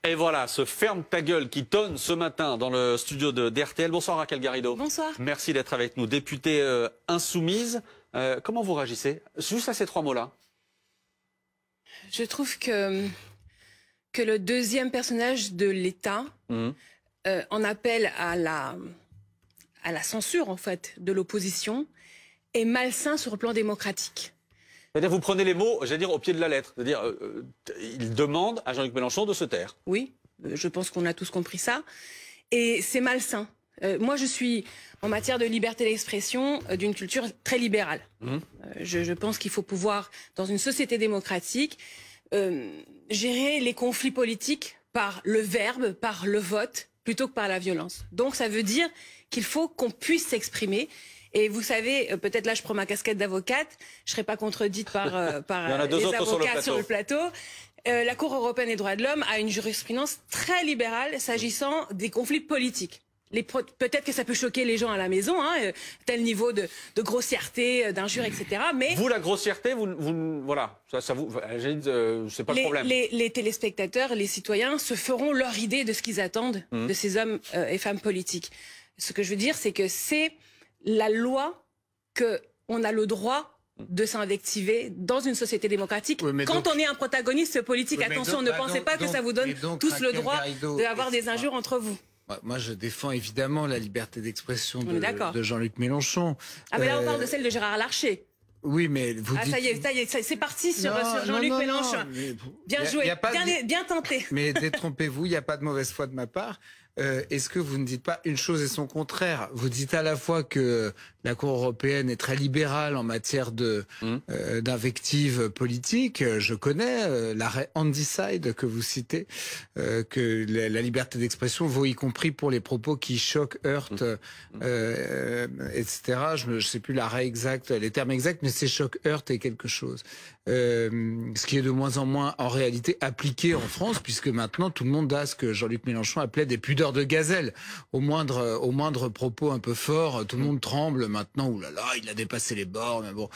Et voilà, ce ferme ta gueule qui tonne ce matin dans le studio d'RTL. Bonsoir Raquel Garrido. Bonsoir. Merci d'être avec nous. Députée insoumise, comment vous réagissez juste à ces trois mots-là? Je trouve que le deuxième personnage de l'État en appelle à la censure en fait de l'opposition est malsain sur le plan démocratique. C'est-à-dire vous prenez les mots, j'allais dire, au pied de la lettre. C'est-à-dire, il demande à Jean-Luc Mélenchon de se taire. Oui, je pense qu'on a tous compris ça. Et c'est malsain. Moi, je suis, en matière de liberté d'expression, d'une culture très libérale. Je pense qu'il faut pouvoir, dans une société démocratique, gérer les conflits politiques par le verbe, par le vote, plutôt que par la violence. Donc ça veut dire qu'il faut qu'on puisse s'exprimer. Et vous savez, peut-être là je prends ma casquette d'avocate, je ne serai pas contredite par les avocats sur le plateau. La Cour européenne des droits de l'homme a une jurisprudence très libérale s'agissant des conflits politiques. Peut-être que ça peut choquer les gens à la maison, tel niveau de grossièreté, d'injures, etc. Mais vous, la grossièreté, voilà, ça vous, c'est pas le problème. Les téléspectateurs, les citoyens se feront leur idée de ce qu'ils attendent de ces hommes et femmes politiques. Ce que je veux dire, c'est que c'est la loi qu'on a le droit de s'invectiver dans une société démocratique. Oui, quand on est un protagoniste politique, oui, attention, ne pensez pas que ça vous donne tous le droit d'avoir des injures entre vous. Moi, je défends évidemment la liberté d'expression de Jean-Luc Mélenchon. Ah, mais là, on parle de celle de Gérard Larcher. Oui, mais vous dites... ça y est, c'est parti sur Jean-Luc Mélenchon. Bien joué, bien tenté. Mais détrompez-vous, il n'y a pas de mauvaise foi de ma part. Est-ce que vous ne dites pas une chose et son contraire? Vous dites à la fois que la Cour européenne est très libérale en matière d'invective politique. Je connais l'arrêt Handyside que vous citez, que la liberté d'expression vaut y compris pour les propos qui choquent, heurtent, etc. Je ne sais plus l'arrêt exact, les termes exacts, mais c'est choc, heurte et quelque chose. Ce qui est de moins en moins en réalité appliqué en France, puisque maintenant tout le monde a ce que Jean-Luc Mélenchon appelait des pudeurs de gazelle. Au moindre propos un peu fort, tout le monde tremble maintenant. Ouh là là, il a dépassé les bornes. Bon.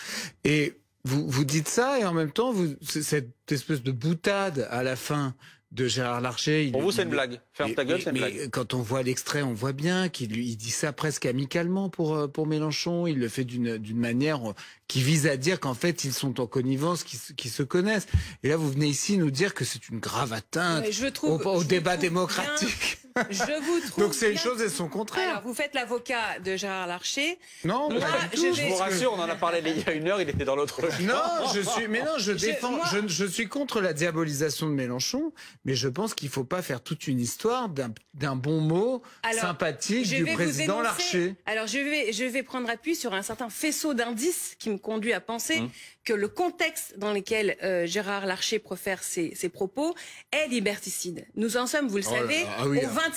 Et vous dites ça et en même temps, cette espèce de boutade à la fin de Gérard Larcher. Pour vous, c'est une blague. Ferme ta gueule, c'est une blague. Quand on voit l'extrait, on voit bien qu'il dit ça presque amicalement pour Mélenchon. Il le fait d'une manière qui vise à dire qu'en fait, ils sont en connivence, qu'ils se connaissent. Et là, vous venez ici nous dire que c'est une grave atteinte au débat démocratique. Je vous trouve donc c'est une chose et son contraire. Alors, vous faites l'avocat de Gérard Larcher. Non, je vous rassure, on en a parlé il y a une heure, il était dans l'autre. Non, je suis contre la diabolisation de Mélenchon, mais je pense qu'il ne faut pas faire toute une histoire d'un bon mot sympathique du président Larcher. Alors je vais prendre appui sur un certain faisceau d'indices qui me conduit à penser que le contexte dans lequel Gérard Larcher profère ses propos est liberticide. Nous en sommes, vous le savez, au 20e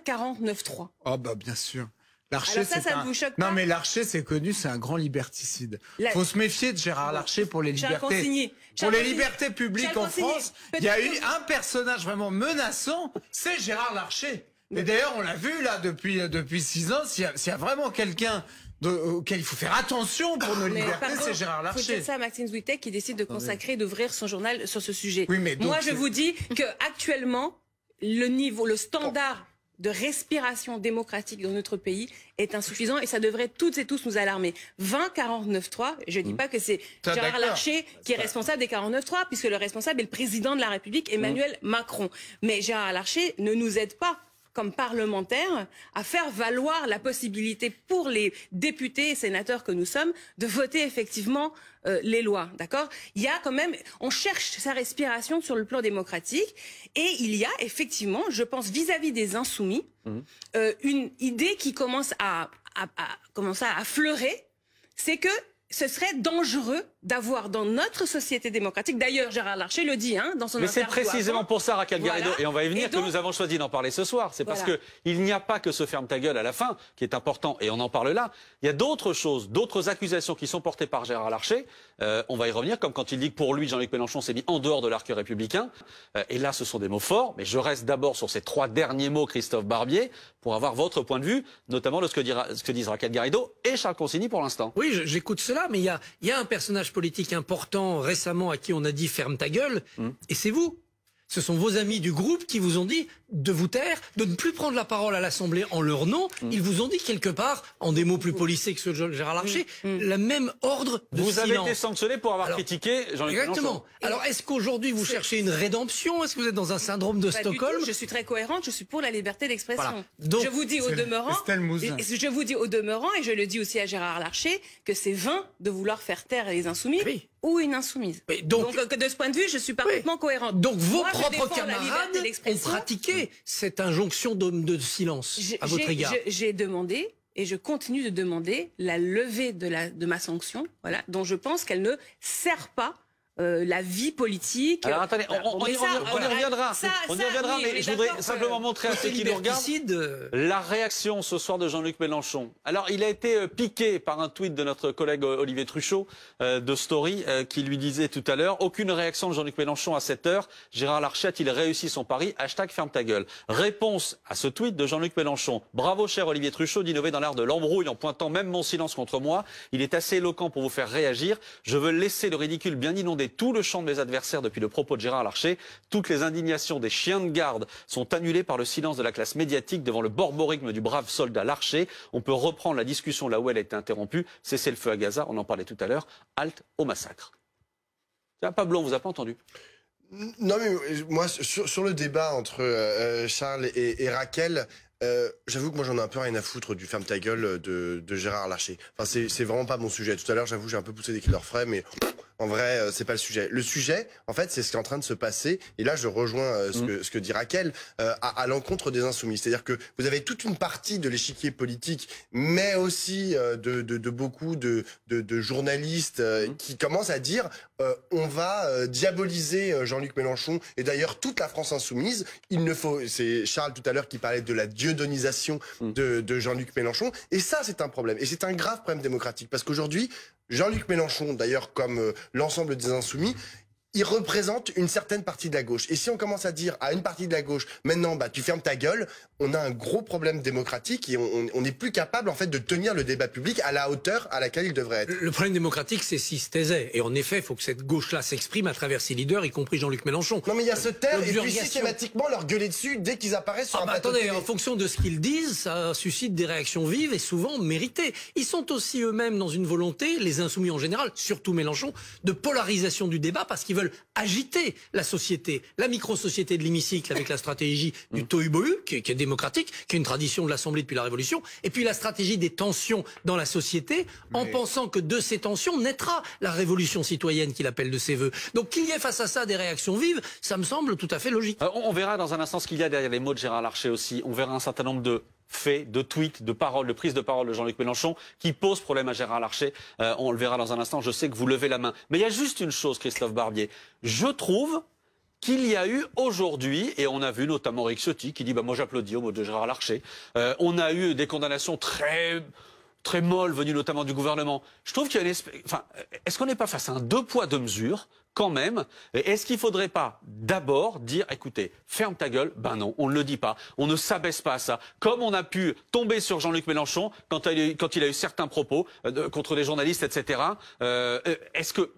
49.3. Ah bah bien sûr. Larcher, ça ne vous choque pas? Non mais Larcher, c'est connu, c'est un grand liberticide. Faut se méfier de Gérard Larcher pour les libertés. Pour les libertés publiques en France, il y a eu un personnage vraiment menaçant, c'est Gérard Larcher. Et d'ailleurs, on l'a vu là depuis 6 ans, s'il y a vraiment quelqu'un auquel il faut faire attention pour nos libertés, c'est Gérard Larcher. Faut dire ça à Maxime Zwitek qui décide de consacrer, d'ouvrir son journal sur ce sujet. Oui, mais donc, moi, je vous dis que actuellement, le standard de respiration démocratique dans notre pays est insuffisant et ça devrait toutes et tous nous alarmer. 20-49-3, je ne dis pas que c'est Gérard Larcher qui est responsable des 49-3, puisque le responsable est le président de la République, Emmanuel Macron. Mais Gérard Larcher ne nous aide pas comme parlementaires à faire valoir la possibilité pour les députés et sénateurs que nous sommes de voter effectivement les lois, d'accord? Il y a quand même, on cherche sa respiration sur le plan démocratique et il y a effectivement, je pense, vis-à-vis des insoumis, une idée qui commence à affleurer, c'est que ce serait dangereux d'avoir dans notre société démocratique, d'ailleurs Gérard Larcher le dit dans son interview. Mais c'est précisément pour ça, Raquel Garrido, et on va y venir, que nous avons choisi d'en parler ce soir. C'est parce qu'il n'y a pas que ce ferme ta gueule à la fin, qui est important, et on en parle là. Il y a d'autres choses, d'autres accusations qui sont portées par Gérard Larcher. On va y revenir, comme quand il dit que pour lui, Jean-Luc Mélenchon s'est mis en dehors de l'arc républicain. Et là, ce sont des mots forts, mais je reste d'abord sur ces 3 derniers mots, Christophe Barbier, pour avoir votre point de vue, notamment de ce que disent Raquel Garrido et Charles Consigny pour l'instant. Oui, j'écoute cela, mais il y a un personnage politique important récemment à qui on a dit ferme ta gueule, et c'est vous. Ce sont vos amis du groupe qui vous ont dit de vous taire, de ne plus prendre la parole à l'Assemblée en leur nom. Ils vous ont dit quelque part, en des mots plus polissés que ceux de Gérard Larcher, le même ordre de silence. Vous avez été sanctionné pour avoir critiqué Jean-Luc Mélenchon. Exactement. Alors, est-ce qu'aujourd'hui vous cherchez une rédemption? Est-ce que vous êtes dans un syndrome de Stockholm? Je suis très cohérente, je suis pour la liberté d'expression. Voilà. Donc, je vous dis au demeurant, et je le dis aussi à Gérard Larcher, que c'est vain de vouloir faire taire les insoumis ou une insoumise. Donc, de ce point de vue, je suis parfaitement cohérente. Donc vos propres camarades ont pratiqué cette injonction de silence à votre égard. J'ai demandé et je continue de demander la levée de ma sanction, voilà, dont je pense qu'elle ne sert pas la vie politique. Alors attendez, on y reviendra. Mais je voudrais simplement montrer à ceux qui nous regardent la réaction ce soir de Jean-Luc Mélenchon. Alors il a été piqué par un tweet de notre collègue Olivier Truchot de Story qui lui disait tout à l'heure: aucune réaction de Jean-Luc Mélenchon à cette heure. Gérard Larcher a-t-il réussi son pari? #ferme ta gueule. Réponse à ce tweet de Jean-Luc Mélenchon: bravo cher Olivier Truchot d'innover dans l'art de l'embrouille en pointant même mon silence contre moi. Il est assez éloquent pour vous faire réagir. Je veux laisser le ridicule bien inondé tout le champ de mes adversaires depuis le propos de Gérard Larcher. Toutes les indignations des chiens de garde sont annulées par le silence de la classe médiatique devant le borborigme du brave soldat Larcher. On peut reprendre la discussion là où elle a été interrompue. Cessez le feu à Gaza, on en parlait tout à l'heure. Halte au massacre. Pablo, on vous a pas entendu? Non mais moi, sur le débat entre Charles et Raquel, j'avoue que moi j'en ai un peu rien à foutre du ferme ta gueule de Gérard Larcher. Enfin, c'est vraiment pas mon sujet. Tout à l'heure, j'avoue, j'ai un peu poussé des cris d'orfraie, mais en vrai, c'est pas le sujet. Le sujet, en fait, c'est ce qui est en train de se passer. Et là, je rejoins ce que dit Raquel à l'encontre des insoumis. C'est-à-dire que vous avez toute une partie de l'échiquier politique, mais aussi de beaucoup de journalistes qui commencent à dire on va diaboliser Jean-Luc Mélenchon et d'ailleurs toute la France insoumise. Il ne faut. C'est Charles tout à l'heure qui parlait de la dieudonisation de Jean-Luc Mélenchon. Et ça, c'est un problème. Et c'est un grave problème démocratique parce qu'aujourd'hui, Jean-Luc Mélenchon, d'ailleurs comme l'ensemble des insoumis, il représente une certaine partie de la gauche. Et si on commence à dire à une partie de la gauche, maintenant, tu fermes ta gueule, on a un gros problème démocratique et on n'est plus capable, en fait, de tenir le débat public à la hauteur à laquelle il devrait être. Le problème démocratique, c'est s'il se taisait. Et en effet, il faut que cette gauche-là s'exprime à travers ses leaders, y compris Jean-Luc Mélenchon. Non, mais il y a se taire et puis systématiquement leur gueuler dessus dès qu'ils apparaissent sur un plateau attendez, en fonction de ce qu'ils disent, ça suscite des réactions vives et souvent méritées. Ils sont aussi eux-mêmes dans une volonté, les insoumis en général, surtout Mélenchon, de polarisation du débat parce qu'ils veulent agiter la société, la micro-société de l'hémicycle avec la stratégie du tohu-bohu, qui est démocratique, qui est une tradition de l'Assemblée depuis la Révolution, et puis la stratégie des tensions dans la société, en pensant que de ces tensions naîtra la révolution citoyenne qu'il appelle de ses voeux. Donc qu'il y ait face à ça des réactions vives, ça me semble tout à fait logique. On verra dans un instant ce qu'il y a derrière les mots de Gérard Larcher aussi. On verra un certain nombre de faits, de tweets, de paroles, de prises de parole de Jean-Luc Mélenchon qui posent problème à Gérard Larcher. On le verra dans un instant. Je sais que vous levez la main. Mais il y a juste une chose, Christophe Barbier. Je trouve qu'il y a eu aujourd'hui, et on a vu notamment Rick Ciotti qui dit moi j'applaudis au mot de Gérard Larcher. On a eu des condamnations très molles venues notamment du gouvernement. Je trouve qu'il y a une espèce... Enfin, est-ce qu'on n'est pas face à un deux poids deux mesures quand même? Est-ce qu'il ne faudrait pas d'abord dire, écoutez, ferme ta gueule? Ben non, on ne le dit pas. On ne s'abaisse pas à ça. Comme on a pu tomber sur Jean-Luc Mélenchon quand il a eu certains propos contre des journalistes, etc. Est-ce que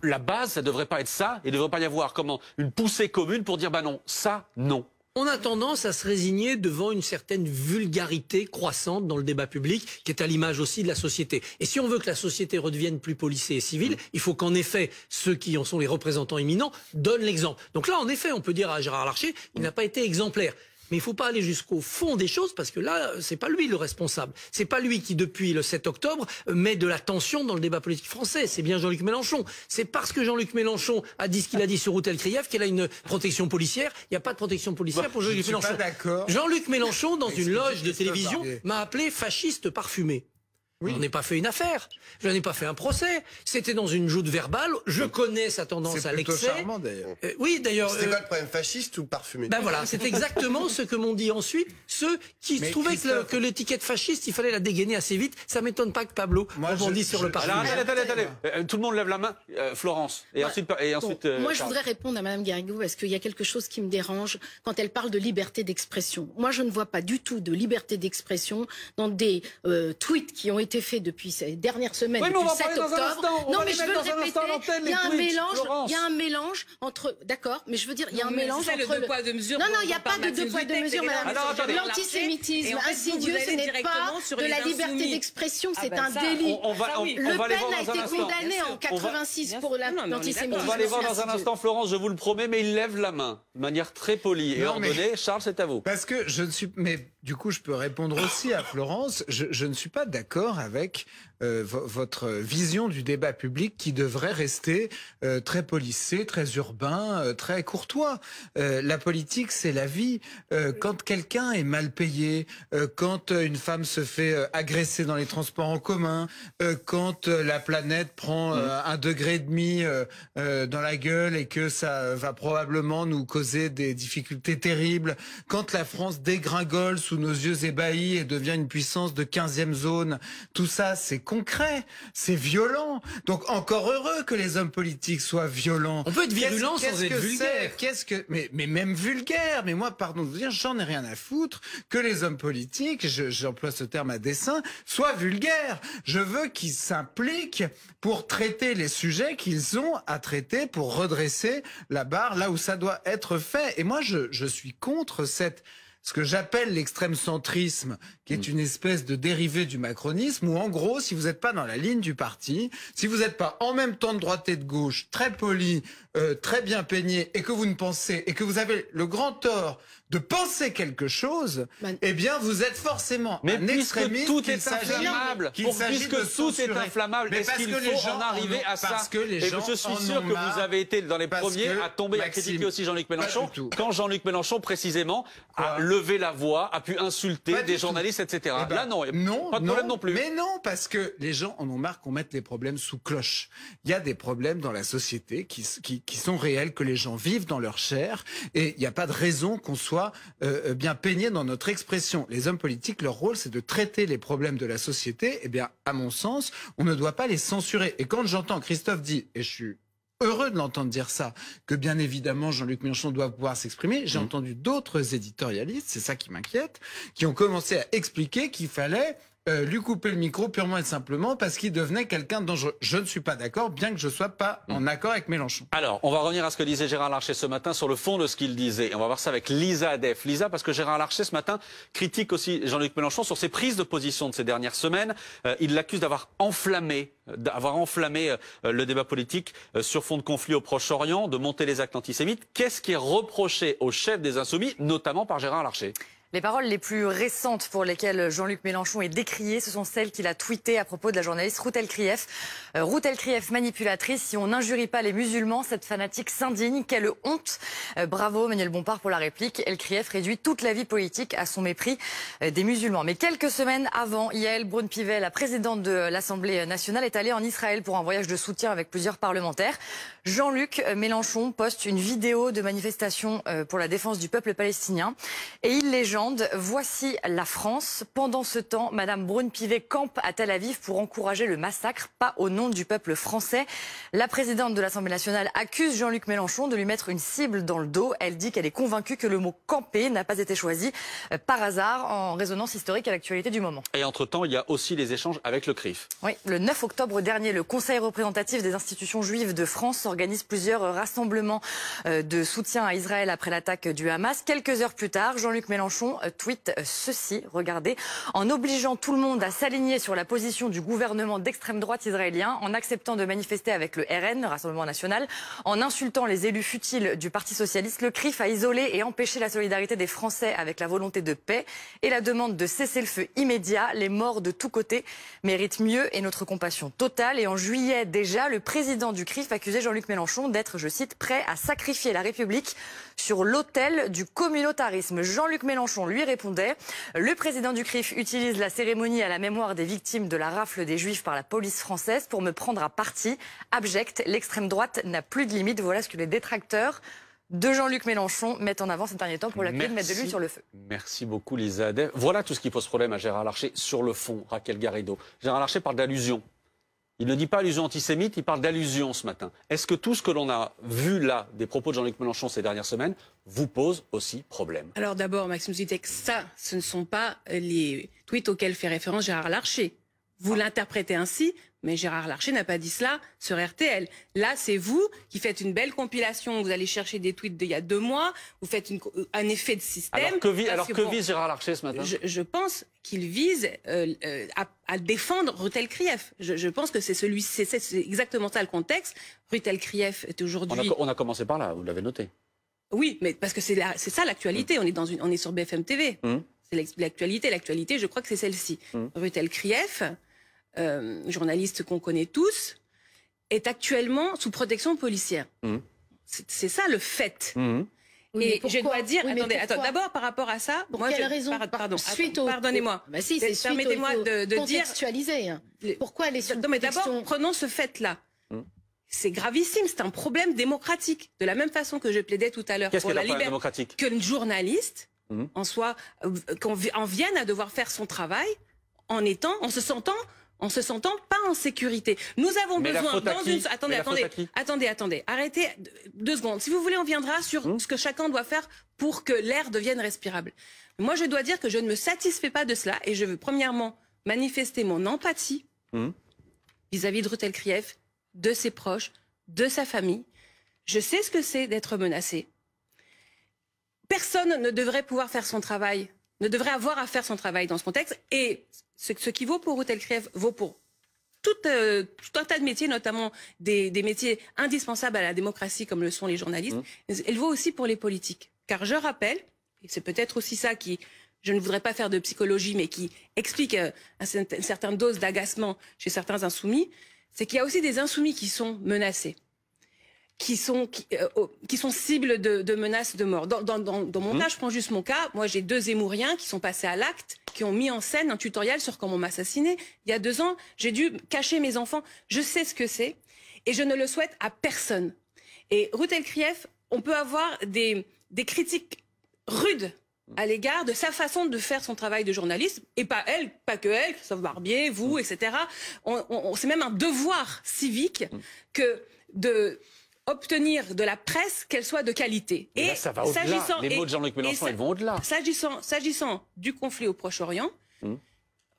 la base, ça ne devrait pas être ça? Il ne devrait pas y avoir comment une poussée commune pour dire, ben non, ça, non. On a tendance à se résigner devant une certaine vulgarité croissante dans le débat public, qui est à l'image aussi de la société. Et si on veut que la société redevienne plus policée et civile, il faut qu'en effet, ceux qui en sont les représentants éminents donnent l'exemple. Donc là, en effet, on peut dire à Gérard Larcher, il n'a pas été exemplaire. Mais il ne faut pas aller jusqu'au fond des choses parce que là, c'est pas lui le responsable. C'est pas lui qui, depuis le 7 octobre, met de la tension dans le débat politique français. C'est bien Jean-Luc Mélenchon. C'est parce que Jean-Luc Mélenchon a dit ce qu'il a dit sur Routel Krief qu'il a une protection policière. Il n'y a pas de protection policière pour Jean-Luc Mélenchon. Jean-Luc Mélenchon, dans une loge de télévision, m'a appelé fasciste parfumé. Oui. On n'ai pas fait une affaire, je n'ai pas fait un procès. C'était dans une joute verbale. Je connais sa tendance à l'excès. C'est charmant d'ailleurs. Oui, d'ailleurs. C'était quoi le problème, fasciste ou parfumé? Ben voilà, c'est exactement ce que m'ont dit ensuite ceux qui trouvaient que l'étiquette fasciste, il fallait la dégainer assez vite. Ça m'étonne pas que Pablo rebondisse sur le parfum. Alors attendez. Tout le monde lève la main. Florence. Et ensuite. Moi, je voudrais répondre à Mme Garrigou parce qu'il y a quelque chose qui me dérange quand elle parle de liberté d'expression. Moi, je ne vois pas du tout de liberté d'expression dans des tweets qui ont été été faits depuis ces dernières semaines, Oui, mais depuis on le va 7 parler dans un octobre. instant. On Non, va mais les je veux mettre le dans un répéter. instant à l'antenne, Il y a un les tweets, mélange. Florence. Il y a un mélange entre. D'accord, mais je veux dire, il y a un mélange c'est entre le deux poids, deux mesures. Non, il n'y a pas de deux poids, deux mesures, madame. Alors, attendez. L'antisémitisme insidieux, ce n'est pas de la liberté d'expression, c'est un délit. On va Le les Pen voir a dans un été instant. condamné en 86 pour l'antisémitisme. On va les voir dans un instant, Florence, je vous le promets, mais il lève la main de manière très polie et ordonnée. Charles, c'est à vous. Parce que je ne suis... Mais du coup, je peux répondre aussi à Florence. Je ne suis pas d'accord avec votre vision du débat public qui devrait rester très policé, très urbain, très courtois. La politique, c'est la vie. Quand quelqu'un est mal payé, quand une femme se fait agresser dans les transports en commun, quand la planète prend 1,5 degré dans la gueule et que ça va probablement nous causer des difficultés terribles, quand la France dégringole sous nos yeux ébahis et devient une puissance de 15e zone, tout ça c'est concret, c'est violent. Donc encore heureux que les hommes politiques soient violents. On peut être virulent sans être vulgaire. Mais même vulgaire. Mais moi, pardon de vous dire, j'en ai rien à foutre que les hommes politiques, j'emploie ce terme à dessein, soient vulgaires. Je veux qu'ils s'impliquent pour traiter les sujets qu'ils ont à traiter, pour redresser la barre là où ça doit être fait. Et moi, je suis contre ce que j'appelle l'extrême centrisme, qui est une espèce de dérivé du macronisme, où en gros, si vous n'êtes pas dans la ligne du parti, si vous n'êtes pas en même temps de droite et de gauche, très poli, très bien peigné, et que vous ne pensez, et que vous avez le grand tort de penser quelque chose, eh bien, vous êtes forcément un extrémiste. Tout est inflammable. Puisque tout est inflammable, est-ce qu'il faut en arriver à ça? Et je suis sûr que vous avez été dans les premiers à tomber, à critiquer aussi Jean-Luc Mélenchon, quand Jean-Luc Mélenchon, précisément, a levé la voix, a pu insulter des journalistes, etc. Là, non, pas de problème non plus. Mais non, parce que les gens en ont marre qu'on mette les problèmes sous cloche. Il y a des problèmes dans la société qui sont réels, que les gens vivent dans leur chair, et il n'y a pas de raison qu'on soit bien peigné dans notre expression. Les hommes politiques, leur rôle, c'est de traiter les problèmes de la société. Eh bien, à mon sens, on ne doit pas les censurer. Et quand j'entends Christophe dit, et je suis heureux de l'entendre dire ça, que bien évidemment Jean-Luc Mélenchon doit pouvoir s'exprimer, j'ai entendu d'autres éditorialistes, c'est ça qui m'inquiète, qui ont commencé à expliquer qu'il fallait lui couper le micro purement et simplement parce qu'il devenait quelqu'un de dangereux. Je ne suis pas d'accord, bien que je sois pas en accord avec Mélenchon. Alors, on va revenir à ce que disait Gérard Larcher ce matin sur le fond de ce qu'il disait. On va voir ça avec Lisa Adef. Lisa, parce que Gérard Larcher ce matin critique aussi Jean-Luc Mélenchon sur ses prises de position de ces dernières semaines. Il l'accuse d'avoir enflammé le débat politique sur fond de conflit au Proche-Orient, de monter les actes antisémites. Qu'est-ce qui est reproché au chef des Insoumis, notamment par Gérard Larcher? Les paroles les plus récentes pour lesquelles Jean-Luc Mélenchon est décrié, ce sont celles qu'il a tweetées à propos de la journaliste Ruth El-Krief. Ruth El-Krief, manipulatrice, si on n'injurie pas les musulmans, cette fanatique s'indigne, quelle honte. Bravo Manuel Bompard pour la réplique. El-Krief réduit toute la vie politique à son mépris des musulmans. Mais quelques semaines avant, Yael Braun-Pivet, la présidente de l'Assemblée nationale, est allée en Israël pour un voyage de soutien avec plusieurs parlementaires. Jean-Luc Mélenchon poste une vidéo de manifestation pour la défense du peuple palestinien et il légende: voici la France. Pendant ce temps, Madame Braun-Pivet campe à Tel Aviv pour encourager le massacre, pas au nom du peuple français. La présidente de l'Assemblée nationale accuse Jean-Luc Mélenchon de lui mettre une cible dans le dos. Elle dit qu'elle est convaincue que le mot camper n'a pas été choisi par hasard, en résonance historique à l'actualité du moment. Et entre-temps, il y a aussi les échanges avec le CRIF. Oui, le 9 octobre dernier, le Conseil représentatif des institutions juives de France organise plusieurs rassemblements de soutien à Israël après l'attaque du Hamas. Quelques heures plus tard, Jean-Luc Mélenchon tweet ceci, regardez: en obligeant tout le monde à s'aligner sur la position du gouvernement d'extrême droite israélien, en acceptant de manifester avec le RN, le Rassemblement National, en insultant les élus futiles du Parti Socialiste, le CRIF a isolé et empêché la solidarité des Français avec la volonté de paix et la demande de cessez-le-feu immédiat. Les morts de tous côtés méritent mieux et notre compassion totale. Et en juillet déjà, le président du CRIF accusait Jean-Luc Mélenchon d'être, je cite, prêt à sacrifier la République sur l'autel du communautarisme. Jean-Luc Mélenchon lui répondait: le président du CRIF utilise la cérémonie à la mémoire des victimes de la rafle des Juifs par la police française pour me prendre à partie. Abject, l'extrême droite n'a plus de limite. Voilà ce que les détracteurs de Jean-Luc Mélenchon mettent en avant ces derniers temps pour la clé de mettre de l'huile sur le feu. Merci beaucoup Lisa Adef. Voilà tout ce qui pose problème à Gérard Larcher sur le fond, Raquel Garrido. Gérard Larcher parle d'allusion. Il ne dit pas allusion antisémite, il parle d'allusion ce matin. Est-ce que tout ce que l'on a vu là des propos de Jean-Luc Mélenchon ces dernières semaines vous pose aussi problème? Alors d'abord, Maxime Zutek, ça, ce ne sont pas les tweets auxquels fait référence Gérard Larcher. Vous l'interprétez ainsi, mais Gérard Larcher n'a pas dit cela sur RTL. Là, c'est vous qui faites une belle compilation. Vous allez chercher des tweets d'il y a 2 mois. Vous faites un effet de système. Alors que vise Gérard Larcher ce matin? Je pense qu'il vise à défendre Rutel Krief. Je pense que c'est exactement ça le contexte. Rutel Krief est aujourd'hui... On a commencé par là, vous l'avez noté. Oui, mais parce que c'est ça l'actualité. On est sur BFM TV. C'est l'actualité. L'actualité, je crois que c'est celle-ci. Rutel Krief, journaliste qu'on connaît tous, est actuellement sous protection policière. C'est ça le fait. Oui, et je dois dire, oui, attendez, d'abord par rapport à ça, pour quelle raison? Pardonnez-moi. Bah si, permettez-moi de contextualiser. Pourquoi les Non, mais d'abord, prenons ce fait-là. C'est gravissime, c'est un problème démocratique. De la même façon que je plaidais tout à l'heure pour la liberté démocratique, qu'une journaliste en vienne à devoir faire son travail en se sentant pas en sécurité. Nous avons besoin dans une... Attendez, arrêtez 2 secondes. Si vous voulez, on viendra sur ce que chacun doit faire pour que l'air devienne respirable. Moi, je dois dire que je ne me satisfais pas de cela et je veux premièrement manifester mon empathie vis-à-vis de Rutel Krief, de ses proches, de sa famille. Je sais ce que c'est d'être menacé. Personne ne devrait pouvoir faire son travail, ne devrait avoir à faire son travail dans ce contexte. Et ce qui vaut pour Rutel Krief vaut pour tout un tas de métiers, notamment des métiers indispensables à la démocratie comme le sont les journalistes. Elle vaut aussi pour les politiques. Car je rappelle, et c'est peut-être aussi ça qui... Je ne voudrais pas faire de psychologie, mais qui explique une certaine dose d'agacement chez certains insoumis, c'est qu'il y a aussi des insoumis qui sont menacés, qui sont cibles de menaces de mort. Dans mon cas, je prends juste mon cas, moi j'ai 2 Zémouriens qui sont passés à l'acte, qui ont mis en scène un tutoriel sur comment m'assassiner. Il y a 2 ans, j'ai dû cacher mes enfants. Je sais ce que c'est et je ne le souhaite à personne. Et Rutel Krief, on peut avoir des critiques rudes à l'égard de sa façon de faire son travail de journaliste, et pas elle, pas que elle, Christophe Barbier, vous, etc. C'est même un devoir civique que de obtenir de la presse qu'elle soit de qualité. Et là, ça va au-delà. Les mots de Jean-Luc Mélenchon, ils vont au-delà. S'agissant du conflit au Proche-Orient,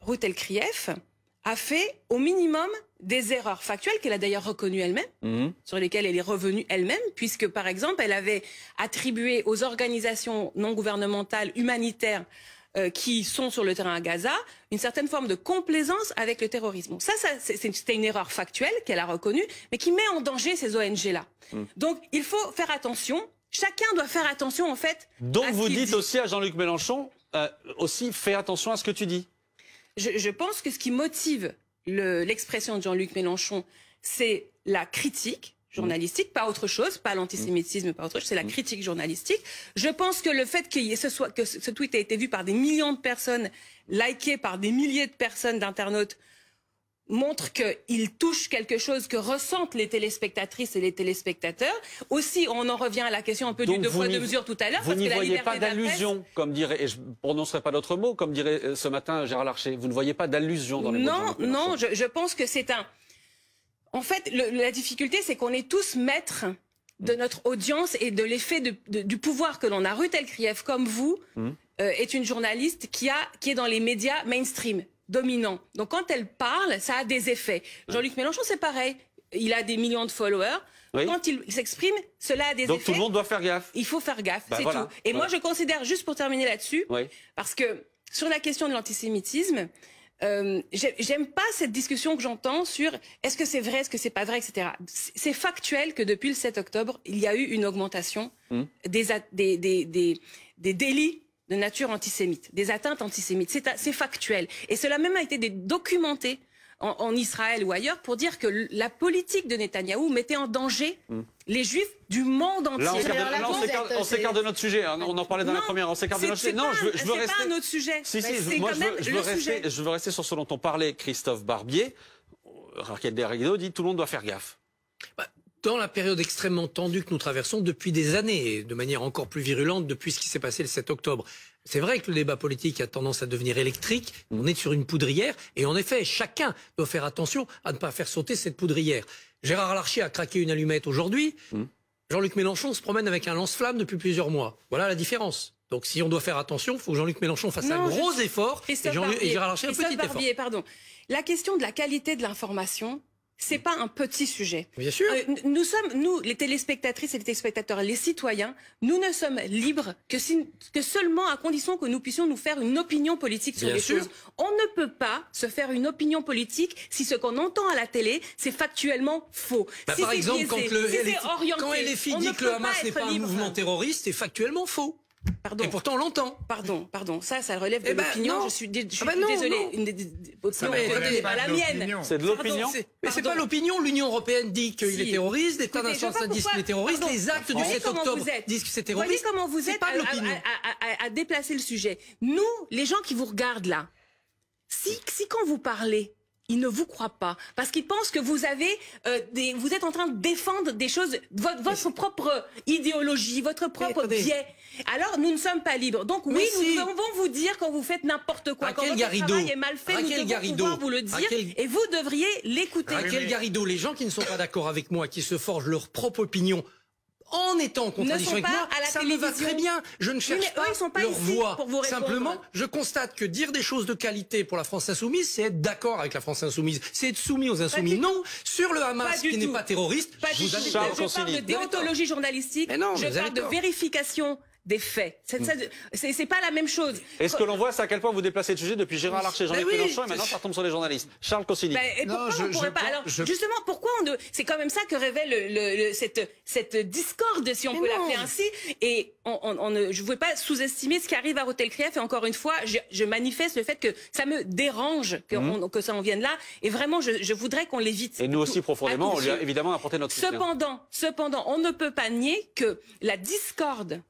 Rutel Krief a fait au minimum des erreurs factuelles qu'elle a d'ailleurs reconnues elle-même, sur lesquelles elle est revenue elle-même, puisque par exemple elle avait attribué aux organisations non gouvernementales humanitaires qui sont sur le terrain à Gaza une certaine forme de complaisance avec le terrorisme. Bon, c'était une erreur factuelle qu'elle a reconnue, mais qui met en danger ces ONG-là. Donc il faut faire attention. Chacun doit faire attention en fait. Donc vous dites aussi à Jean-Luc Mélenchon, aussi fais attention à ce que tu dis. Je pense que ce qui motive l'expression de Jean-Luc Mélenchon, c'est la critique journalistique, pas autre chose, pas l'antisémitisme, pas autre chose, c'est la critique journalistique. Je pense que le fait que ce tweet ait été vu par des millions de personnes, liké par des milliers de personnes, d'internautes, montre qu'il touche quelque chose que ressentent les téléspectatrices et les téléspectateurs. Aussi, on en revient à la question un peu du 2 poids 2 mesures tout à l'heure. Vous n'y voyez pas d'allusion, comme dirait, et je ne prononcerai pas d'autres mots, comme dirait ce matin Gérard Larcher. Vous ne voyez pas d'allusion dans les mots de Jean-Luc Mélenchon. Non, je pense que c'est un... En fait, la difficulté, c'est qu'on est tous maîtres de notre audience et de l'effet du pouvoir que l'on a. Rutel Krief, comme vous, est une journaliste qui est dans les médias mainstream, dominants. Donc quand elle parle, ça a des effets. Jean-Luc Mélenchon, c'est pareil. Il a des millions de followers. Oui. Quand il s'exprime, cela a des effets. Donc tout le monde doit faire gaffe. Il faut faire gaffe, c'est tout. Et moi, je considère, juste pour terminer là-dessus, parce que sur la question de l'antisémitisme, j'aime pas cette discussion que j'entends sur est-ce que c'est vrai, est-ce que c'est pas vrai, etc. C'est factuel que depuis le 7 octobre, il y a eu une augmentation des délits de nature antisémite, des atteintes antisémites. C'est factuel. Et cela même a été documenté en Israël ou ailleurs pour dire que la politique de Netanyahou mettait en danger les Juifs du monde entier. Là, on s'écarte de notre sujet. On en parlait dans la première. On s'écarte de notre sujet. Non, je veux rester. C'est pas un autre sujet. Moi, je veux rester sur ce dont on parlait. Christophe Barbier, Raquel Garrido dit tout le monde doit faire gaffe. Dans la période extrêmement tendue que nous traversons depuis des années, et de manière encore plus virulente depuis ce qui s'est passé le 7 octobre, c'est vrai que le débat politique a tendance à devenir électrique, on est sur une poudrière, et en effet, chacun doit faire attention à ne pas faire sauter cette poudrière. Gérard Larcher a craqué une allumette aujourd'hui, Jean-Luc Mélenchon se promène avec un lance-flamme depuis plusieurs mois. Voilà la différence. Donc si on doit faire attention, il faut que Jean-Luc Mélenchon fasse un gros effort et Gérard Larcher un petit effort. Pardon. La question de la qualité de l'information, c'est pas un petit sujet. Bien sûr. Nous, les téléspectatrices et les téléspectateurs, les citoyens, nous ne sommes libres que seulement à condition que nous puissions nous faire une opinion politique sur les choses. On ne peut pas se faire une opinion politique si ce qu'on entend à la télé, c'est factuellement faux. Si par exemple, biaisé, quand LFI dit que le Hamas n'est pas un mouvement terroriste, c'est factuellement faux. Pardon. Et pourtant on l'entend. Pardon. Ça relève de l'opinion. Je suis désolée. C'est pas la mienne. C'est de l'opinion. Mais c'est pas l'opinion. L'Union européenne dit qu'il est terroriste. L'État national dit qu'il est terroriste. Les actes du 7 octobre disent que c'est terroriste. Voyez comment vous êtes à déplacer le sujet. Nous, les gens qui vous regardent là, si quand vous parlez, ils ne vous croient pas parce qu'ils pensent que vous êtes en train de défendre des choses, votre propre idéologie, votre propre biais. Alors nous ne sommes pas libres. Donc oui, nous devons vous dire quand vous faites n'importe quoi, quand votre travail est mal fait, nous devons pouvoir vous le dire et vous devriez l'écouter. Raquel Garrido, les gens qui ne sont pas d'accord avec moi, qui se forgent leur propre opinion, en étant en contradiction avec moi, ça me va très bien. Je ne cherche pas leur voix. Simplement, je constate que dire des choses de qualité pour la France insoumise, c'est être d'accord avec la France insoumise. C'est être soumis aux insoumis. Non, sur le Hamas qui n'est pas terroriste, je parle de déontologie journalistique, je parle de vérification des faits. C'est pas la même chose. Est-ce que l'on voit à quel point vous déplacez le sujet depuis Gérard Larcher, Jean-Luc Mélenchon et maintenant ça retombe sur les journalistes? Charles Consigny. Et pourquoi on pourrait pas? Alors justement, pourquoi c'est quand même ça que révèle cette discorde, si on peut l'appeler ainsi. Et je ne veux pas sous-estimer ce qui arrive à Hotel Krief. Et encore une fois, je manifeste le fait que ça me dérange que ça en vienne là. Et vraiment, je voudrais qu'on l'évite. Et nous aussi profondément, on lui a évidemment apporté notre soutien. Cependant, on ne peut pas nier que la discorde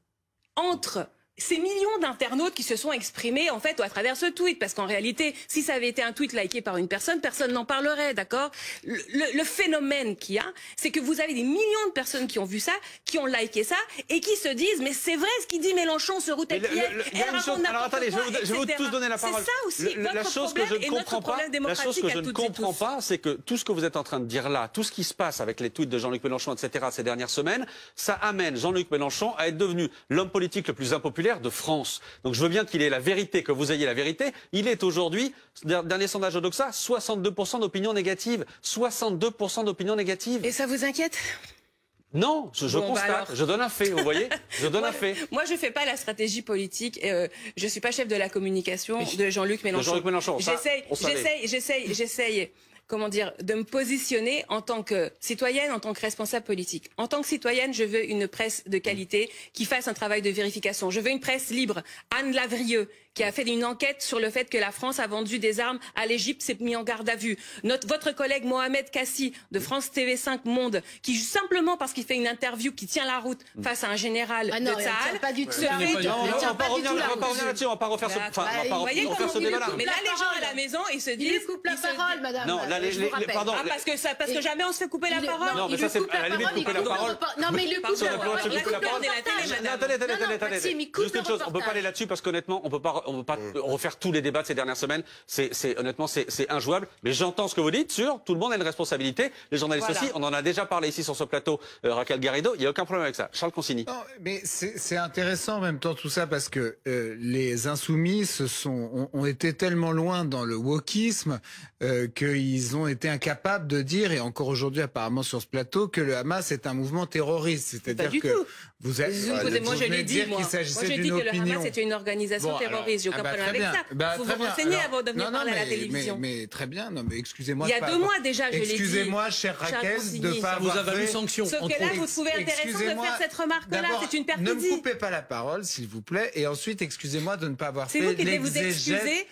entre ces millions d'internautes qui se sont exprimés en fait à travers ce tweet, parce qu'en réalité, si ça avait été un tweet liké par une personne, personne n'en parlerait, d'accord? Le phénomène qu'il y a, c'est que vous avez des millions de personnes qui ont vu ça, qui ont liké ça, et qui se disent mais c'est vrai ce qu'il dit Mélenchon sur Hotel Krief. Alors attendez, je vais vous tous donner la parole. C'est ça aussi la chose que je ne comprends pas, c'est que tout ce que vous êtes en train de dire là, tout ce qui se passe avec les tweets de Jean-Luc Mélenchon, etc. ces dernières semaines, ça amène Jean-Luc Mélenchon à être devenu l'homme politique le plus impopulaire de France. Donc je veux bien qu'il ait la vérité, que vous ayez la vérité. Il est aujourd'hui, dernier sondage de Doxa, 62% d'opinion négative. 62% d'opinion négative. Et ça vous inquiète ? Non, je constate, je donne un fait, vous voyez, je donne un fait. Moi, je fais pas la stratégie politique. Je suis pas chef de la communication de Jean-Luc Mélenchon. J'essaye. Comment dire, de me positionner en tant que citoyenne, en tant que responsable politique. En tant que citoyenne, je veux une presse de qualité qui fasse un travail de vérification. Je veux une presse libre. Anne Lavrieux, qui a fait une enquête sur le fait que la France a vendu des armes à l'Égypte, s'est mis en garde à vue. Votre collègue Mohamed Kassi de France TV5 Monde, qui simplement parce qu'il fait une interview qui tient la route face à un général de Tsahal, pas du tout. On va pas revenir là-dessus, on va pas refaire ce débat-là. Mais là, les gens à la maison, ils se disent... Il lui coupe la parole, madame. Non, là, pardon. Parce que jamais on se fait couper la parole. Non, mais ça, c'est à la limite couper la parole. Non, mais il lui coupe la parole. Attendez. Juste une chose, on peut pas aller là-dessus parce qu'honnêtement, on peut pas refaire tous les débats de ces dernières semaines. Honnêtement, c'est injouable. Mais j'entends ce que vous dites sur tout le monde a une responsabilité. Les journalistes aussi. On en a déjà parlé ici sur ce plateau, Raquel Garrido. Il n'y a aucun problème avec ça. Charles Consigny. Non, mais c'est intéressant en même temps tout ça parce que les insoumis ont été tellement loin dans le wokisme qu'ils ont été incapables de dire, et encore aujourd'hui apparemment sur ce plateau, que le Hamas est un mouvement terroriste. C'est-à-dire que vous avez moi je l'ai dit, moi j'ai dit que le Hamas était une organisation terroriste. J'ai aucun problème avec ça. Il faut vous renseigner avant de venir parler à la télévision. Mais très bien, non mais excusez-moi. Il y a 2 mois déjà, je l'ai dit. Excusez-moi, chère Raquel, de ne pas avoir fait... sanction. Sauf que là, vous trouvez intéressant de faire cette remarque-là. C'est une perfidie. Ne me coupez pas la parole, s'il vous plaît. Et ensuite, excusez-moi de ne pas avoir fait l'exégèse. C'est vous qui devez vous excuser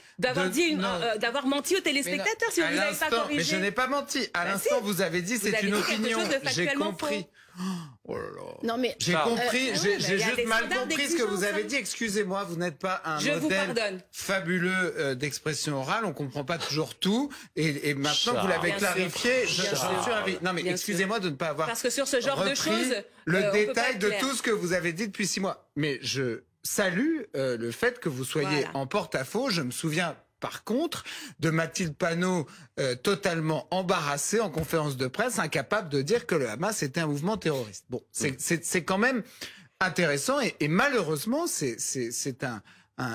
d'avoir menti aux téléspectateurs si vous ne avez pas corrigé. Mais je n'ai pas menti. À l'instant, vous avez dit c'est une opinion. J'ai compris. Oh là là. Non mais j'ai compris. J'ai juste mal compris ce que vous avez dit. Excusez-moi, vous n'êtes pas un modèle fabuleux d'expression orale. On comprend pas toujours tout. Et maintenant que vous l'avez clarifié, je suis ravi. Non mais excusez-moi de ne pas avoir. Parce que sur ce genre de choses, le détail de tout ce que vous avez dit depuis 6 mois. Mais je salue le fait que vous soyez en porte-à-faux. Je me souviens. Par contre, de Mathilde Panot totalement embarrassée en conférence de presse, incapable de dire que le Hamas était un mouvement terroriste. Bon, c'est quand même intéressant et malheureusement, c'est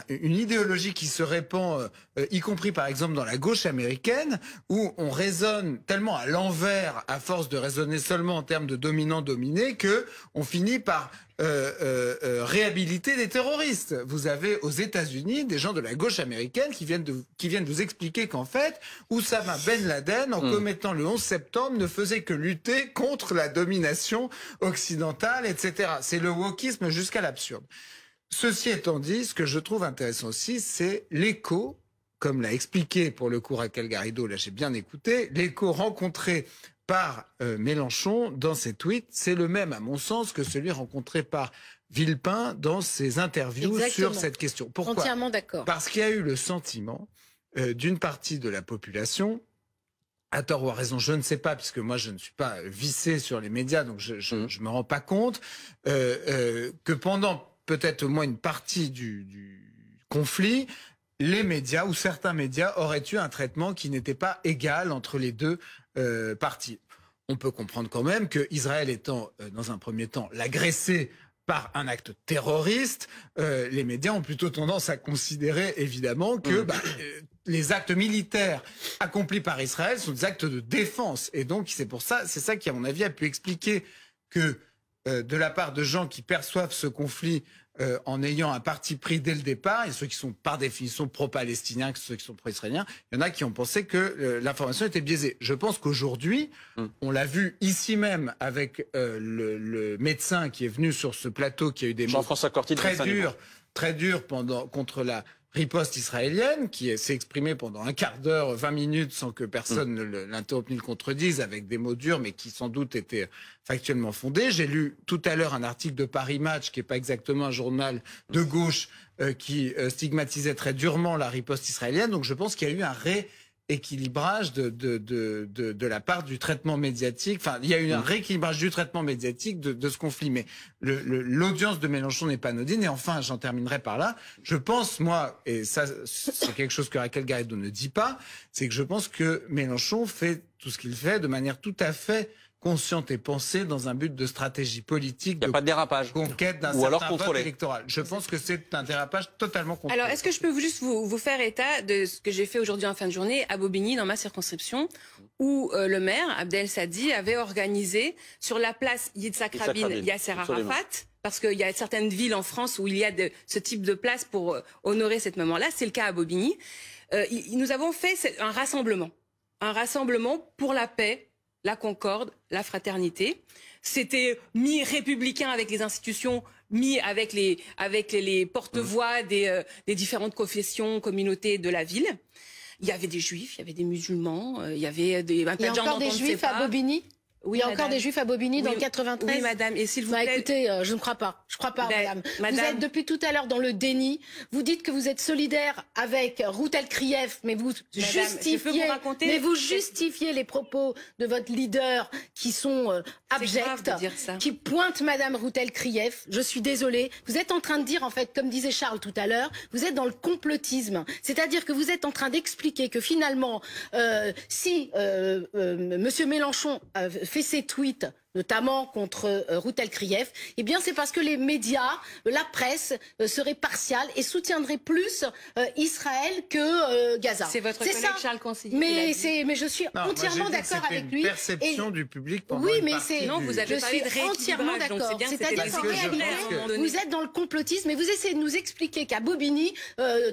une idéologie qui se répand, y compris par exemple dans la gauche américaine, où on raisonne tellement à l'envers à force de raisonner seulement en termes de dominant-dominé que on finit par réhabiliter des terroristes. Vous avez aux États-Unis des gens de la gauche américaine qui viennent vous expliquer qu'en fait, Oussama Ben Laden, en commettant le 11 septembre, ne faisait que lutter contre la domination occidentale, etc. C'est le wokisme jusqu'à l'absurde. Ceci étant dit, ce que je trouve intéressant aussi, c'est l'écho, comme l'a expliqué pour le coup Raquel Garrido, là j'ai bien écouté, l'écho rencontré par Mélenchon dans ses tweets, c'est le même à mon sens que celui rencontré par Villepin dans ses interviews sur cette question. Pourquoi ? Entièrement d'accord. Parce qu'il y a eu le sentiment d'une partie de la population, à tort ou à raison, je ne sais pas, puisque moi je ne suis pas vissé sur les médias, donc je me rends pas compte, que pendant peut-être au moins une partie du conflit, les médias ou certains médias auraient eu un traitement qui n'était pas égal entre les deux parties. On peut comprendre quand même que Israël étant dans un premier temps l'agressé par un acte terroriste, les médias ont plutôt tendance à considérer évidemment que les actes militaires accomplis par Israël sont des actes de défense. Et donc c'est ça qui à mon avis a pu expliquer que de la part de gens qui perçoivent ce conflit en ayant un parti pris dès le départ, et ceux qui sont par définition pro-palestiniens, que ceux qui sont pro-israéliens, il y en a qui ont pensé que l'information était biaisée. Je pense qu'aujourd'hui, on l'a vu ici même avec le médecin qui est venu sur ce plateau, qui a eu des mots très durs contre la riposte israélienne, qui s'est exprimée pendant un quart d'heure, 20 minutes, sans que personne ne l'interrompe ni le contredise, avec des mots durs, mais qui sans doute étaient factuellement fondés. J'ai lu tout à l'heure un article de Paris Match, qui n'est pas exactement un journal de gauche, qui stigmatisait très durement la riposte israélienne. Donc je pense qu'il y a eu un rééquilibrage de la part du traitement médiatique. Enfin, il y a eu un rééquilibrage du traitement médiatique de ce conflit. Mais l'audience de Mélenchon n'est pas anodine. Et enfin, j'en terminerai par là. Je pense, moi, et ça, c'est quelque chose que Raquel Garrido ne dit pas, c'est que je pense que Mélenchon fait tout ce qu'il fait de manière tout à fait consciente et pensée dans un but de stratégie politique. Il n'y a pas de dérapage. Conquête d'un certain vote électoral. Je pense que c'est un dérapage totalement contrôlé. Alors, est-ce que je peux juste vous faire état de ce que j'ai fait aujourd'hui en fin de journée à Bobigny, dans ma circonscription, où le maire, Abdel Sadi, avait organisé sur la place Yitzhak Rabin, Yasser Arafat, parce qu'il y a certaines villes en France où il y a ce type de place pour honorer cet moment-là. C'est le cas à Bobigny. Nous avons fait un rassemblement pour la paix, la concorde, la fraternité. C'était mi-républicain avec les institutions, mi-avec les porte-voix des différentes confessions, communautés de la ville. Il y avait des juifs, il y avait des musulmans, il y avait un tas de gens dont on ne sait pas. Il y a encore des juifs à Bobigny ? Oui, il y a encore des juifs à Bobigny dans le 93. Oui, madame. Et s'il vous plaît. Écoutez, je ne crois pas. Je crois pas, madame. Vous êtes depuis tout à l'heure dans le déni. Vous dites que vous êtes solidaire avec Ruth El-Krief, mais vous justifiez les propos de votre leader qui sont abjects, qui pointent madame Ruth El-Krief. Je suis désolée. Vous êtes en train de dire, en fait, comme disait Charles tout à l'heure, vous êtes dans le complotisme. C'est-à-dire que vous êtes en train d'expliquer que finalement, si monsieur Mélenchon fait ses tweets, notamment contre Ruth El-Krief, eh bien c'est parce que les médias, la presse seraient partiales et soutiendraient plus Israël que Gaza. C'est votre collègue Charles Consigny. Mais je suis entièrement d'accord avec lui. C'est une perception du public pendant oui, une mais partie non, vous avez parlé de entièrement d'accord. C'est-à-dire qu'en réalité, vous êtes dans le complotisme, mais vous essayez de nous expliquer qu'à Bobigny,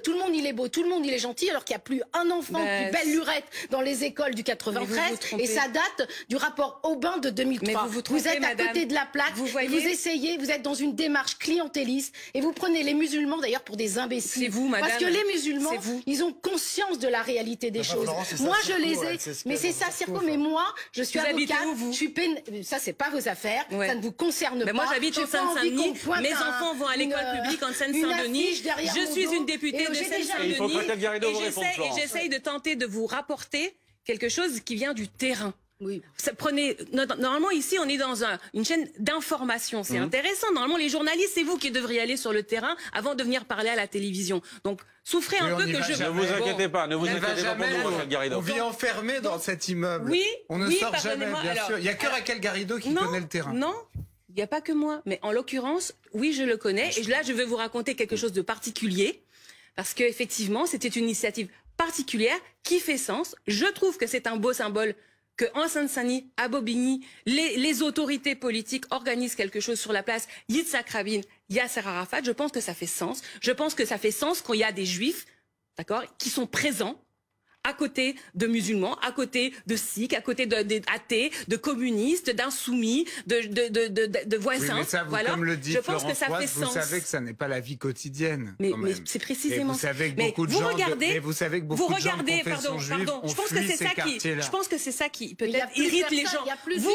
tout le monde il est beau, tout le monde il est gentil, alors qu'il n'y a plus un enfant plus belle lurette dans les écoles du 93, et ça date du rapport Aubin de 2003. Vous êtes à côté de la plaque, vous essayez, vous êtes dans une démarche clientéliste et vous prenez les musulmans d'ailleurs pour des imbéciles. C'est vous, madame. Parce que les musulmans, ils ont conscience de la réalité des choses. Moi, je les ai, mais c'est ça, Circo, mais moi, je suis avocate, je suis ça c'est pas vos affaires, ça ne vous concerne pas. Moi, j'habite en Seine-Saint-Denis, mes enfants vont à l'école publique en Seine-Saint-Denis, je suis une députée de Seine-Saint-Denis et j'essaye de tenter de vous rapporter quelque chose qui vient du terrain. Oui. Normalement, ici, on est dans une chaîne d'information. C'est intéressant. Normalement, les journalistes, c'est vous qui devriez aller sur le terrain avant de venir parler à la télévision. Donc, souffrez un peu que je... Ne vous inquiétez pas, ne vous inquiétez pas pour nous, Raquel Garrido. On vit enfermé dans cet immeuble. Oui, on ne sort jamais, bien sûr. Il n'y a que Raquel Garrido qui connaît le terrain. Non. Il n'y a pas que moi. Mais en l'occurrence, oui, je le connais. Et là, je vais vous raconter quelque chose de particulier. Parce qu'effectivement, c'était une initiative particulière qui fait sens. Je trouve que c'est un beau symbole qu'en Seine-Saint-Denis, à Bobigny, les autorités politiques organisent quelque chose sur la place Yitzhak Rabin, Yasser Arafat. Je pense que ça fait sens. Je pense que ça fait sens quand il y a des juifs, d'accord, qui sont présents à côté de musulmans, à côté de sikhs, à côté d'athées, de communistes, d'insoumis, de voisins. Oui, mais ça, vous, voilà. comme le dit Je pense que ça Florence fait Watt, vous sens. savez que ça n'est pas la vie quotidienne. Mais c'est précisément. Et vous savez que mais beaucoup de vous gens, regardez, mais vous savez que beaucoup de gens de confession juive ont je pense fui que c'est ces ça qui, quartiers-là. je pense que c'est ça qui Mais il y a peut-être plus irrite les personne, gens. il y a plus de vie dans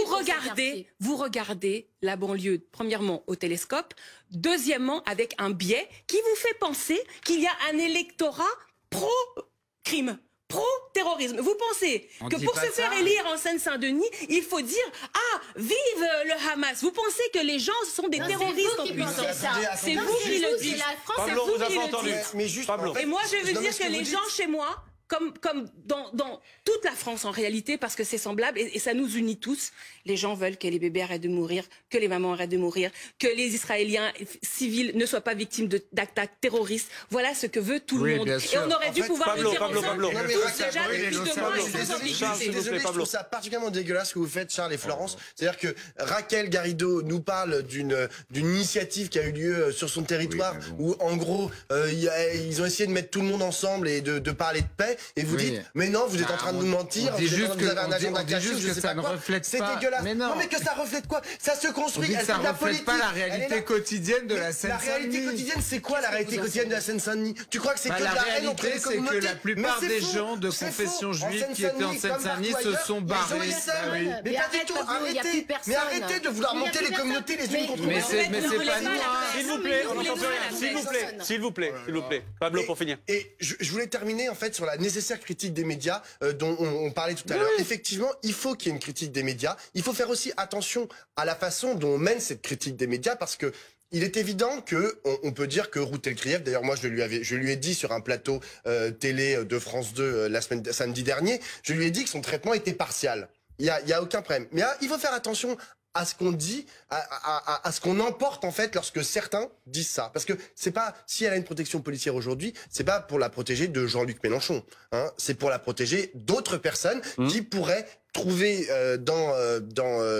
ces Vous regardez la banlieue, premièrement au télescope, deuxièmement avec un biais qui vous fait penser qu'il y a un électorat pro-crime. Pro-terrorisme. Vous pensez que pour se faire élire en Seine-Saint-Denis, il faut dire « Ah, vive le Hamas !» Vous pensez que les gens sont des terroristes en puissance. C'est vous qui le dites. Pablo, vous avez entendu. Mais juste, Pablo. Et moi, je veux Non, mais dire ce que que les vous gens chez moi, comme dans toute la France en réalité, parce que c'est semblable et ça nous unit tous, les gens veulent que les bébés arrêtent de mourir, que les mamans arrêtent de mourir, que les Israéliens civils ne soient pas victimes d'attaques terroristes. Voilà ce que veut tout le monde. bien Et sûr. on aurait dû pouvoir le dire ensemble. Pablo. Non, mais Tous Raquel, déjà oui, depuis mais 2 mois, Pablo, ils sont désolé, ambiguïtés. Charles, s'il vous plaît, je Pablo. trouve ça particulièrement dégueulaise ce que vous faites, Charles et Florence. C'est-à-dire que Raquel Garrido nous parle d'une initiative qui a eu lieu sur son territoire, Oui, mais où en gros ils ont essayé de mettre tout le monde ensemble et de parler de paix. Et vous Oui. dites, mais non, vous êtes en train de nous mentir. on dit vous êtes en juste train de- vous que- avez un on dit- agenda on dit caché, juste je que sais ça pas ne quoi. reflète C'est pas. dégueulasse. Mais non. mais que ça reflète quoi? Ça se On construit. dit que Elle ça fait de la reflète pas la politique. Elle est réalité là. quotidienne de la La réalité Seine-Saint-Denis. quotidienne, c'est quoi la réalité quotidienne de la Seine-Saint-Denis? Tu crois que c'est Bah, que de la la haine entre réalité, les c'est que communautés? la plupart Mais c'est des faux. gens de C'est confession faux. En juive qui étaient en comme Seine-Saint-Denis partout se ailleurs, sont les gens barrés. le savent. Ah oui. Mais Mais pas arrête, du tout, Pablo, il y a plus arrêtez. personne. Mais arrêtez de vouloir Mais il y a monter plus les communautés les unes personne. contre Mais les autres. c'est pas nous. S'il vous plaît, on n'entend plus rien. S'il vous plaît, s'il vous plaît, s'il vous plaît. Pablo, pour finir. Et je voulais terminer en fait sur la nécessaire critique des médias dont on parlait tout à l'heure. Effectivement, il faut qu'il y ait une critique des médias. Il faut faire aussi attention à la façon dont on mène cette critique des médias parce que il est évident que on peut dire que Routel Krief, d'ailleurs moi je lui ai dit sur un plateau télé de France 2 samedi dernier, je lui ai dit que son traitement était partial. Il y a aucun problème. Mais il faut faire attention à ce qu'on dit, à ce qu'on emporte en fait lorsque certains disent ça. Parce que c'est pas, si elle a une protection policière aujourd'hui, c'est pas pour la protéger de Jean-Luc Mélenchon, hein, c'est pour la protéger d'autres personnes qui pourraient trouver dans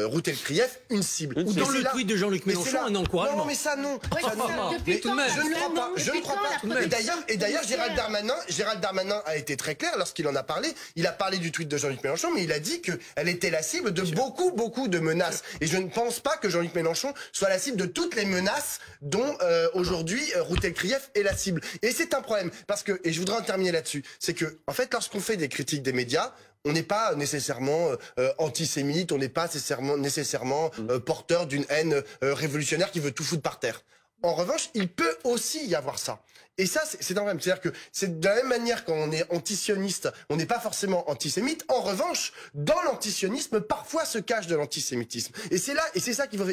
Routel Krief une cible. Ou dans le tweet de Jean-Luc Mélenchon, un encouragement. Non, mais ça non. Ça, non. Depuis Mais quand, je ne crois pas. Je ne crois pas. Et d'ailleurs, Gérald Darmanin a été très clair lorsqu'il en a parlé. Il a parlé du tweet de Jean-Luc Mélenchon, mais il a dit qu'elle était la cible de beaucoup de menaces. Et je ne pense pas que Jean-Luc Mélenchon soit la cible de toutes les menaces dont aujourd'hui Routel Krief est la cible. Et c'est un problème parce que, et je voudrais en terminer là-dessus, c'est que en fait, lorsqu'on fait des critiques des médias, on n'est pas nécessairement antisémite, on n'est pas nécessairement porteur d'une haine révolutionnaire qui veut tout foutre par terre. En revanche, il peut aussi y avoir ça. Et ça, c'est un problème. C'est-à-dire que c'est de la même manière quand on est antisioniste, on n'est pas forcément antisémite. En revanche, dans l'antisionisme, parfois se cache de l'antisémitisme. Et c'est là, et c'est ça qu'il faut,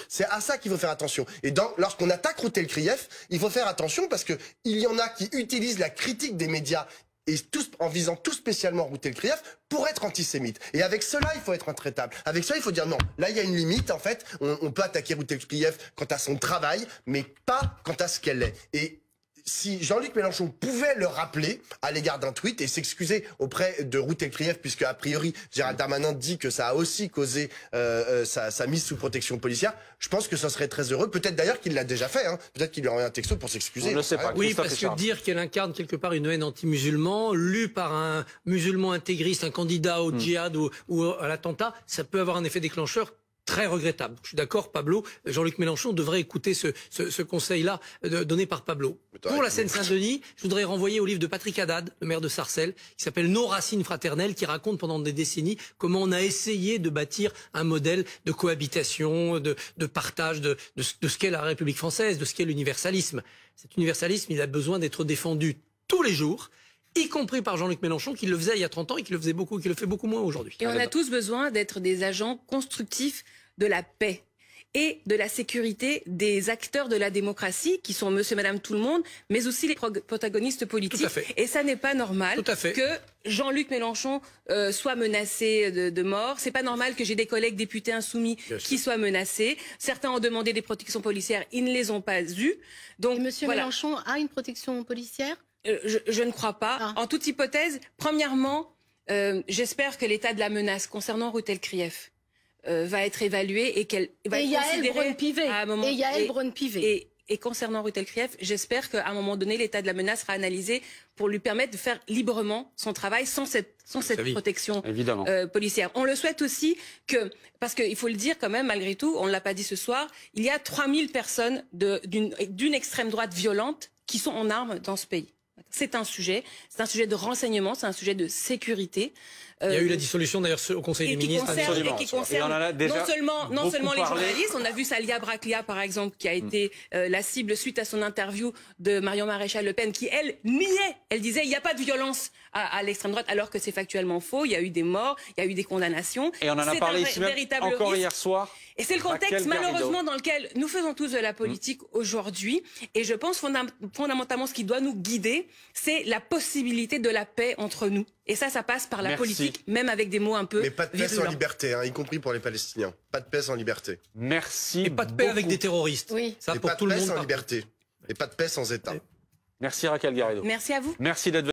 c'est à ça qu'il faut faire attention. Et lorsqu'on attaque Routel Krief, il faut faire attention parce que il y en a qui utilisent la critique des médias et tous, en visant tout spécialement Routel Krief pour être antisémite. Et avec cela, il faut être intraitable. Avec cela, il faut dire non. Là, il y a une limite, en fait. On peut attaquer Routel Krief quant à son travail, mais pas quant à ce qu'elle est. Et si Jean-Luc Mélenchon pouvait le rappeler à l'égard d'un tweet et s'excuser auprès de Routel Krief, puisque a priori Gérald Darmanin dit que ça a aussi causé sa mise sous protection policière, je pense que ça serait très heureux. Peut-être d'ailleurs qu'il l'a déjà fait. Hein. Peut-être qu'il lui a envoyé un texto pour s'excuser. On ne sait pas. Oui, parce que dire qu'elle incarne quelque part une haine anti-musulman, lue par un musulman intégriste, un candidat au djihad ou à l'attentat, ça peut avoir un effet déclencheur très regrettable. Je suis d'accord, Pablo. Jean-Luc Mélenchon devrait écouter ce conseil-là donné par Pablo. Pour la Seine-Saint-Denis, je voudrais renvoyer au livre de Patrick Haddad, le maire de Sarcelles, qui s'appelle Nos racines fraternelles, qui raconte pendant des décennies comment on a essayé de bâtir un modèle de cohabitation, de partage de ce qu'est la République française, de ce qu'est l'universalisme. Cet universalisme, il a besoin d'être défendu tous les jours, y compris par Jean-Luc Mélenchon, qui le faisait il y a 30 ans et qui le fait beaucoup moins aujourd'hui. Et on a tous besoin d'être des agents constructifs de la paix. et de la sécurité des acteurs de la démocratie, qui sont monsieur, madame, tout le monde, mais aussi les protagonistes politiques. Tout à fait. Et ça n'est pas normal que Jean-Luc Mélenchon soit menacé de mort. C'est pas normal que j'ai des collègues députés insoumis qui soient menacés. Certains ont demandé des protections policières, ils ne les ont pas eues. Donc, monsieur Mélenchon a une protection policière? Je ne crois pas. En toute hypothèse, premièrement, j'espère que l'état de la menace concernant Ruth Krief va être évalué et qu'elle va être considérée à un moment. Et Yael Braun-Pivet. Et concernant Ruth Krief, j'espère qu'à un moment donné, l'état de la menace sera analysé pour lui permettre de faire librement son travail sans cette protection policière. On le souhaite aussi parce qu'il faut le dire quand même, malgré tout, on ne l'a pas dit ce soir, il y a 3000 personnes d'une extrême droite violente qui sont en armes dans ce pays. C'est un sujet de renseignement, c'est un sujet de sécurité. Il y a eu la dissolution d'ailleurs au Conseil des ministres. Et qui concerne non seulement les journalistes. On a vu Salia Braclia par exemple qui a été la cible suite à son interview de Marion Maréchal Le Pen qui elle niait. Elle disait il n'y a pas de violence à l'extrême droite alors que c'est factuellement faux. Il y a eu des morts, il y a eu des condamnations. Et on en a parlé ici même encore hier soir. Et c'est le contexte malheureusement dans lequel nous faisons tous de la politique aujourd'hui. Et je pense fondamentalement ce qui doit nous guider, c'est la possibilité de la paix entre nous. Et ça passe par la politique, même avec des mots un peu Mais pas de paix sans liberté, y compris pour les Palestiniens. Pas de paix sans liberté. Merci. Et pas de paix avec des terroristes. Oui. Ça et pour pas tout de le paix monde. sans liberté. Et pas de paix sans État. Merci Raquel Garrido. Merci à vous. Merci d'être